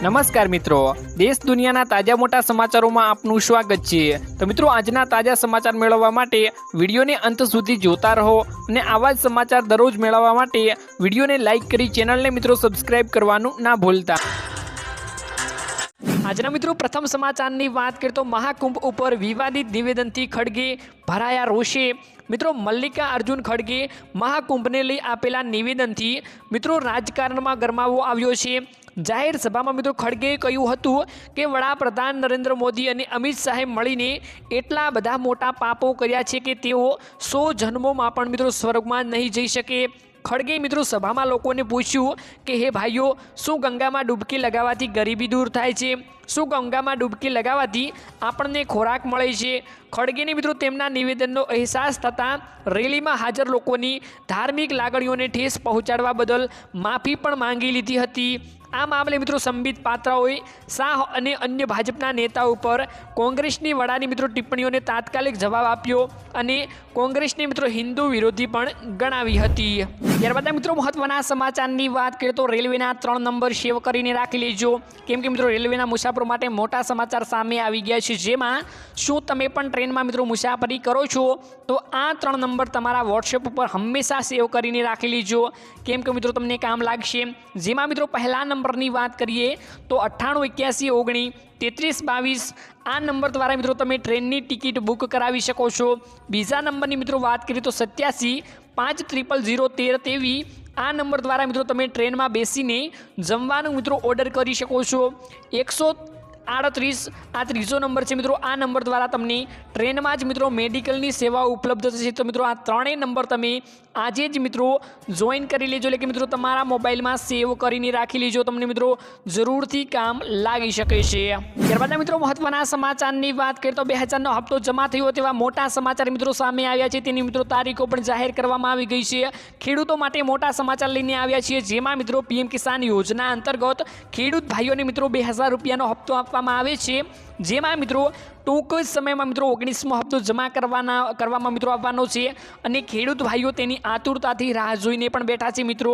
નમસ્કાર મિત્રો, દેશ દુનિયાના તાજા મોટા સમાચારોમાં આપનું સ્વાગત છે। તો મિત્રો, આજના તાજા સમાચાર મેળવવા માટે વિડીયોને અંત સુધી જોતા રહો અને આવા જ સમાચાર દરરોજ મેળવવા માટે વિડીયોને લાઇક કરી ચેનલને મિત્રો સબસ્ક્રાઇબ કરવાનું ના ભૂલતા। આજના મિત્રો પ્રથમ સમાચારની વાત કરીએ તો મહાકુંભ ઉપર વિવાદિત નિવેદનથી ખડગે ભરાયા રોષે। મિત્રો, મલ્લિકા અર્જુન ખડગે મહાકુંભને લઈ આપેલા નિવેદનથી મિત્રો રાજકારણમાં ગરમાવો આવ્યો છે। જાહેર સભામાં મિત્રો ખડગેએ કહ્યું હતું કે વડાપ્રધાન નરેન્દ્ર મોદી અને અમિત શાહે મળીને એટલા બધા મોટા પાપો કર્યા છે કે તેઓ 100 જન્મોમાં પણ મિત્રો સ્વર્ગમાં નહીં જઈ શકે। ખડગે મિત્રો સભામાં લોકોને પૂછ્યું કે હે ભાઈઓ, શું ગંગામાં ડૂબકી લગાવવાથી ગરીબી દૂર થાય છે? શું ગંગામાં ડૂબકી લગાવવાથી આપણને ખોરાક મળે છે? ખડગેને મિત્રો તેમના નિવેદનનો અહેસાસ થતાં રેલીમાં હાજર લોકોની ધાર્મિક લાગણીઓને ઠેસ પહોંચાડવા બદલ માફી પણ માંગી લીધી હતી। આ મામલે મિત્રો સંબિત પાત્રાઓએ શાહ અને અન્ય ભાજપના નેતાઓ પર કોંગ્રેસની વડાની મિત્રો ટિપ્પણીઓને તાત્કાલિક જવાબ આપ્યો અને કોંગ્રેસને મિત્રો હિન્દુ વિરોધી પણ ગણાવી હતી। ત્યારબાદ મિત્રો મહત્વના સમાચારની વાત કરીએ તો રેલવેના 3 નંબર સેવ કરીને રાખી લેજો, કેમ કે મિત્રો રેલવેના મુસાફરો માટે મોટા સમાચાર સામે આવી ગયા છે। જેમાં શું તમે પણ ટ્રેનમાં મિત્રો મુસાફરી કરો છો તો આ 3 નંબર તમારા વોટ્સએપ ઉપર હંમેશા સેવ કરીને રાખી લેજો, કેમ કે મિત્રો તમને કામ લાગશે। જેમાં મિત્રો પહેલા નંબરની વાત કરીએ તો 9881193322 આ નંબર દ્વારા મિત્રો તમે ટ્રેનની ટિકિટ બુક કરાવી શકો છો। બીજા નંબરની મિત્રો વાત કરીએ તો 87500013 આ નંબર દ્વારા મિત્રો તમે ટ્રેનમાં બેસીને જમવાનું મિત્રો ઓર્ડર કરી શકો છો। 138 આ ત્રીજો નંબર છે મિત્રો, આ નંબર દ્વારા તમને ટ્રેનમાં જ મિત્રો મેડિકલની સેવાઓ ઉપલબ્ધ થશે। તો મિત્રો આ ત્રણેય નંબર તમે આજે જ મિત્રો જોઈન કરી લેજો, એટલે કે મિત્રો તમારા મોબાઈલમાં સેવ કરીને રાખી લેજો, તમને મિત્રો જરૂરથી કામ લાગી શકે છે। ત્યારબાદ મિત્રો મહત્વના સમાચારની વાત કરીએ તો 2000નો હપ્તો જમા થયો તેવા મોટા સમાચાર મિત્રો સામે આવ્યા છે। તેની મિત્રો તારીખો પણ જાહેર કરવામાં આવી ગઈ છે। ખેડૂતો માટે મોટા સમાચાર લઈને આવ્યા છીએ, જેમાં મિત્રો પીએમ કિસાન યોજના અંતર્ગત ખેડૂત ભાઈઓને મિત્રો 2000 રૂપિયાનો હપ્તો આપવામાં આવે છે। જેમાં મિત્રો ટૂંક જ સમયમાં મિત્રો 19મો હપ્તો જમા કરવામાં મિત્રો આવવાનો છે અને ખેડૂત ભાઈઓ તેની આતુરતાથી રાહ જોઈને પણ બેઠા છે મિત્રો।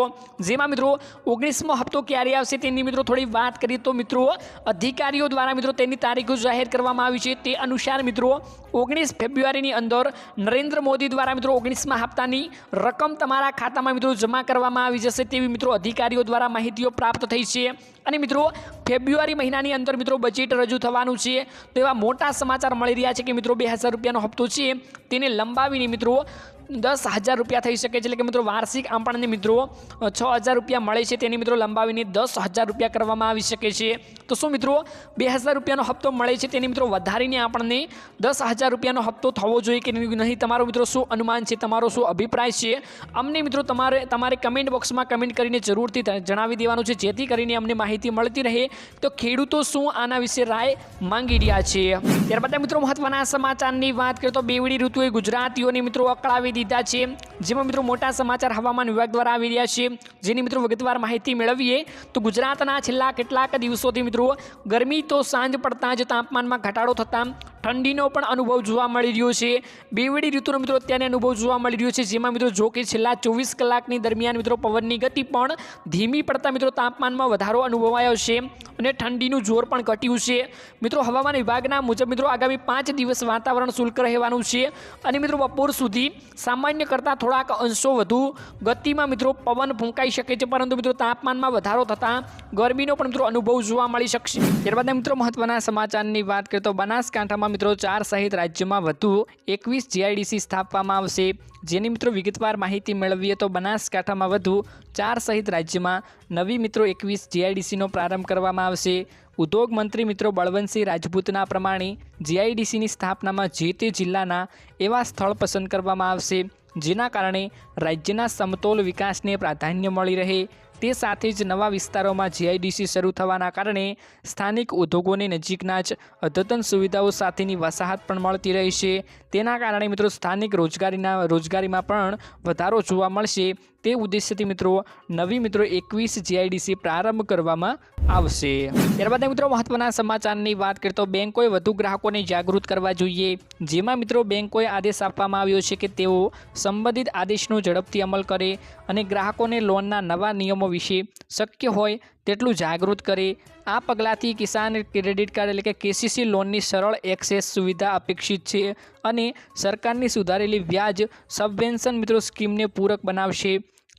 જેમાં મિત્રો 19મો હપ્તો ક્યારે આવશે તેની મિત્રો થોડી વાત કરીએ તો મિત્રો અધિકારીઓ દ્વારા મિત્રો તેની તારીખો જાહેર કરવામાં આવી છે। તે અનુસાર મિત્રો 19 ફેબ્રુઆરીની અંદર નરેન્દ્ર મોદી દ્વારા મિત્રો 19મા હપ્તાની રકમ તમારા ખાતામાં મિત્રો જમા કરવામાં આવી જશે તેવી મિત્રો અધિકારીઓ દ્વારા માહિતીઓ પ્રાપ્ત થઈ છે। અને મિત્રો ફેબ્રુઆરી મહિનાની અંદર મિત્રો બજેટ રજૂ થવાનું છે, તો એવા મોટા સમાચાર મળી રહ્યા છે કે મિત્રો 2000 રૂપિયાનો હપ્તો છે તેને લંબાવીને મિત્રો 10,000 રૂપિયા થઈ શકે છે। એટલે કે મિત્રો વાર્ષિક આપણને મિત્રો 6,000 રૂપિયા મળે છે, તેની મિત્રો લંબાવીને 10,000 રૂપિયા કરવામાં આવી શકે છે। તો શું મિત્રો 2000 રૂપિયાનો હપ્તો મળે છે તેની મિત્રો વધારીને આપણને 10,000 રૂપિયાનો હપ્તો થવો જોઈએ કે નહીં? તમારો મિત્રો શું અનુમાન છે, તમારો શું અભિપ્રાય છે, અમને મિત્રો તમારે કમેન્ટ બોક્સમાં કમેન્ટ કરીને જરૂરથી જણાવી દેવાનું છે, જેથી કરીને અમને માહિતી મળતી રહે તો ખેડૂતો શું આના વિશે રાય માંગી રહ્યા છે। ત્યારબાદ મિત્રો મહત્વના સમાચારની વાત કરીએ તો બેવડી ઋતુએ ગુજરાતીઓને મિત્રો અકળાવી દીધા છે। જેમાં મિત્રો મોટા સમાચાર હવામાન વિભાગ દ્વારા આવી રહ્યા છે, જેની મિત્રો વિગતવાર માહિતી મેળવીએ તો ગુજરાતના છેલ્લા કેટલાક દિવસોથી મિત્રો ગરમી તો સાંજ પડતા જ તાપમાનમાં ઘટાડો થતાં ઠંડીનો પણ અનુભવ જોવા મળી રહ્યો છે। બેવડી ઋતુનો મિત્રો અત્યારે અનુભવ જોવા મળી રહ્યો છે। જેમાં મિત્રો જો કે છેલ્લા 24 કલાકની દરમિયાન મિત્રો પવનની ગતિ પણ ધીમી પડતા મિત્રો તાપમાનમાં વધારો અનુભવાયો છે અને ઠંડીનું જોર પણ ઘટ્યું છે। મિત્રો હવામાન વિભાગના મુજબ મિત્રો આગામી 5 દિવસ વાતાવરણ શુષ્ક રહેવાનું છે અને મિત્રો બપોર સુધી સામાન્ય કરતાં થોડાક અંશો વધુ ગતિમાં મિત્રો પવન ફૂંકાઈ શકે છે, પરંતુ મિત્રો તાપમાનમાં વધારો થતાં ગરમીનો પણ મિત્રો અનુભવ જોવા મળી શકશે। ત્યારબાદ મિત્રો મહત્વના સમાચારની વાત કરીએ તો બનાસકાંઠામાં મિત્રો 4 સહિત રાજ્યમાં વધુ 21 જીઆઈડીસી સ્થાપવામાં આવશે। જેની મિત્રો વિગતવાર માહિતી મેળવીએ તો બનાસકાંઠામાં વધુ 4 સહિત રાજ્યમાં નવી મિત્રો 21 જીઆઈડીસીનો પ્રારંભ કરવામાં આવશે। ઉદ્યોગ મંત્રી મિત્રો બળવંતસિંહ રાજપૂતના પ્રમાણે જીઆઈડીસીની સ્થાપનામાં જે તે જિલ્લાના એવા સ્થળ પસંદ કરવામાં આવશે જેના કારણે રાજ્યના સમતોલ વિકાસને પ્રાધાન્ય મળી રહે। તે સાથે જ નવા વિસ્તારોમાં જીઆઈડીસી શરૂ થવાના કારણે સ્થાનિક ઉદ્યોગોને નજીકના જ અદ્યતન સુવિધાઓ સાથેની વસાહત પણ મળતી રહેશે। તેના કારણે મિત્રો સ્થાનિક રોજગારીમાં પણ વધારો જોવા મળશે। તે ઉદ્દેશ્યથી મિત્રો નવી મિત્રો 21 જીઆઈડીસી પ્રારંભ કરવામાં આવશે। ત્યારબાદ મિત્રો મહત્વના સમાચારની વાત કરીએ તો બેંકોએ વધુ ગ્રાહકોને જાગૃત કરવા જોઈએ। જેમાં મિત્રો બેંકોએ આદેશ આપવામાં આવ્યો છે કે તેઓ સંબંધિત આદેશનો ઝડપથી અમલ કરે અને ગ્રાહકોને લોનના નવા નિયમો નિયમો વિશે શક્ય હોય તેટલું જાગૃત કરે। આ પગલાંથી કિસાન ક્રેડિટ કાર્ડ એટલે કે KCC લોનની સરળ એક્સેસ સુવિધા અપેક્ષિત છે અને સરકારની સુધારેલી વ્યાજ સબવેન્શન મિત્રો સ્કીમને પૂરક બનાવશે।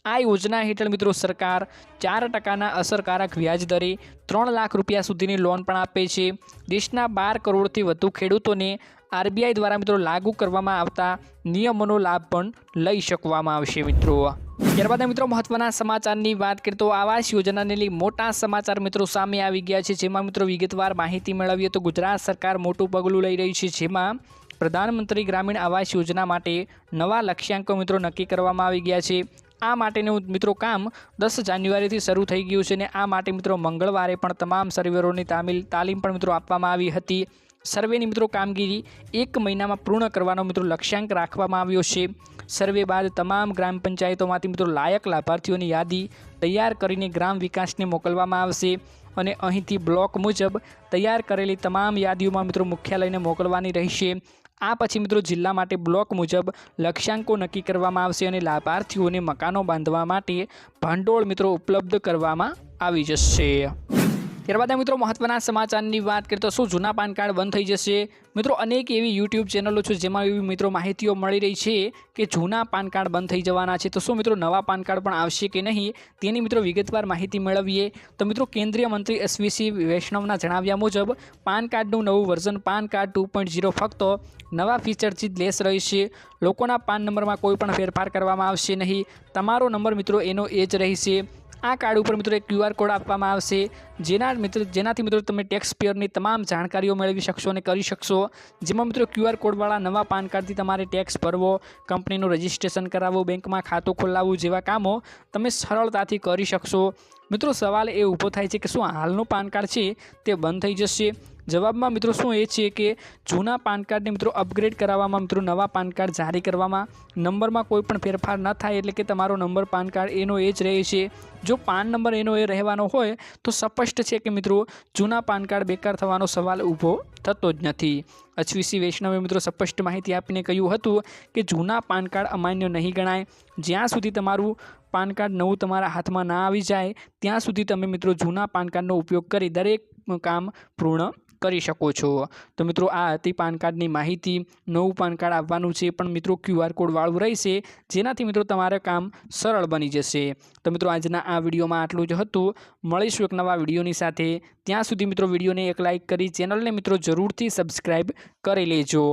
આ યોજના હેઠળ મિત્રો સરકાર 4% અસરકારક વ્યાજ દરે 3 લાખ રૂપિયા સુધીની લોન પણ આપે છે। દેશના 12 કરોડથી વધુ ખેડૂતોને RBI દ્વારા મિત્રો લાગુ કરવામાં આવતા નિયમોનો લાભ પણ લઈ શકવામાં આવશે મિત્રો। ત્યારબાદ મિત્રો મહત્વના સમાચારની વાત કરીએ તો આવાસ યોજનાને લઈ મોટા સમાચાર મિત્રો સામે આવી ગયા છે, જેમાં મિત્રો વિગતવાર માહિતી મેળવીએ તો ગુજરાત સરકાર મોટું પગલું લઈ રહી છે, જેમાં પ્રધાનમંત્રી ગ્રામીણ આવાસ યોજના માટે નવા લક્ષ્યાંકો મિત્રો નક્કી કરવામાં આવી ગયા છે। આ માટેનું મિત્રો કામ 10 જાન્યુઆરીથી શરૂ થઈ ગયું છે અને આ માટે મિત્રો મંગળવારે પણ તમામ સર્વેરોની તાલીમ પણ મિત્રો આપવામાં આવી હતી। સર્વેની મિત્રો કામગીરી 1 મહિનામાં પૂર્ણ કરવાનો મિત્રો લક્ષ્યાંક રાખવામાં આવ્યો છે। સર્વે બાદ તમામ ગ્રામ પંચાયતોમાંથી મિત્રો લાયક લાભાર્થીઓની યાદી તૈયાર કરીને ગ્રામ વિકાસને મોકલવામાં આવશે અને અહીંથી બ્લોક મુજબ તૈયાર કરેલી તમામ યાદીઓમાં મિત્રો મુખ્યાલયને મોકલવાની રહેશે। આ પછી મિત્રો જિલ્લા માટે બ્લોક મુજબ લક્ષ્યાંકો નક્કી કરવામાં આવશે અને લાભાર્થીઓને મકાનો બાંધવા માટે ભંડોળ મિત્રો ઉપલબ્ધ કરવામાં આવી જશે। ત્યારબાદ મિત્રો મહત્વના સમાચારની વાત કરીએ તો શું જૂના પાન કાર્ડ બંધ થઈ જશે? મિત્રો અનેક એવી યુટ્યુબ ચેનલો છે જેમાં એવી મિત્રો માહિતીઓ મળી રહી છે કે જૂના પાન કાર્ડ બંધ થઈ જવાના છે, તો શું મિત્રો નવા પાન કાર્ડ પણ આવશે કે નહીં તેની મિત્રો વિગતવાર માહિતી મેળવીએ તો મિત્રો કેન્દ્રીય મંત્રી SVC વૈષ્ણવના જણાવ્યા મુજબ પાન કાર્ડનું નવું વર્ઝન પાન કાર્ડ 2.0 ફક્ત નવા ફીચરથી જ લેસ રહેશે। લોકોના પાન નંબરમાં કોઈ પણ ફેરફાર કરવામાં આવશે નહીં। તમારો નંબર મિત્રો એનો એ જ રહેશે। આ કાર્ડ ઉપર મિત્રો એક QR કોડ આપવામાં આવશે, જેનાથી મિત્રો તમે ટેક્સ પેયરની તમામ જાણકારીઓ મેળવી શકશો અને કરી શકશો। જેમાં મિત્રો QR કોડવાળા નવા પાન કાર્ડથી તમારે ટેક્સ ભરવો, કંપનીનું રજિસ્ટ્રેશન કરાવવું, બેંકમાં ખાતું ખોલાવવું જેવા કામો તમે સરળતાથી કરી શકશો। મિત્રો સવાલ એ ઊભો થાય છે કે શું હાલનું પાન કાર્ડ છે તે બંધ થઈ જશે? જવાબમાં મિત્રો શું એ છે કે જૂના પાન કાર્ડને મિત્રો અપગ્રેડ કરાવવામાં મિત્રો નવા પાન કાર્ડ જારી કરવામાં નંબરમાં કોઈ પણ ફેરફાર ન થાય, એટલે કે તમારો નંબર પાન કાર્ડ એનો એ જ રહે છે। જો પાન નંબર એનો એ રહેવાનો હોય તો સ્પષ્ટ છે કે મિત્રો જૂના પાન કાર્ડ બેકાર થવાનો સવાલ ઊભો થતો જ નથી। SVC વૈષ્ણવે મિત્રો સ્પષ્ટ માહિતી આપીને કહ્યું હતું કે જૂના પાન કાર્ડ અમાન્ય નહીં ગણાય। જ્યાં સુધી તમારું પાન કાર્ડ નવું તમારા હાથમાં ના આવી જાય ત્યાં સુધી તમે મિત્રો જૂના પાન કાર્ડનો ઉપયોગ કરી દરેક કામ પૂર્ણ કરી શકો છો। તો મિત્રો આ હતી પાન કાર્ડની માહિતી। નવું પાન કાર્ડ આવવાનું છે પણ મિત્રો QR કોડ વાળું રહેશે, જેનાથી મિત્રો તમારું કામ સરળ બની જશે। તો મિત્રો આજના આ વિડીયોમાં આટલું જ હતું। મળીશું એક નવા વિડીયોની સાથે। ત્યાં સુધી મિત્રો વિડીયોને એક લાઇક કરી ચેનલને મિત્રો જરૂરથી સબસ્ક્રાઈબ કરી લેજો।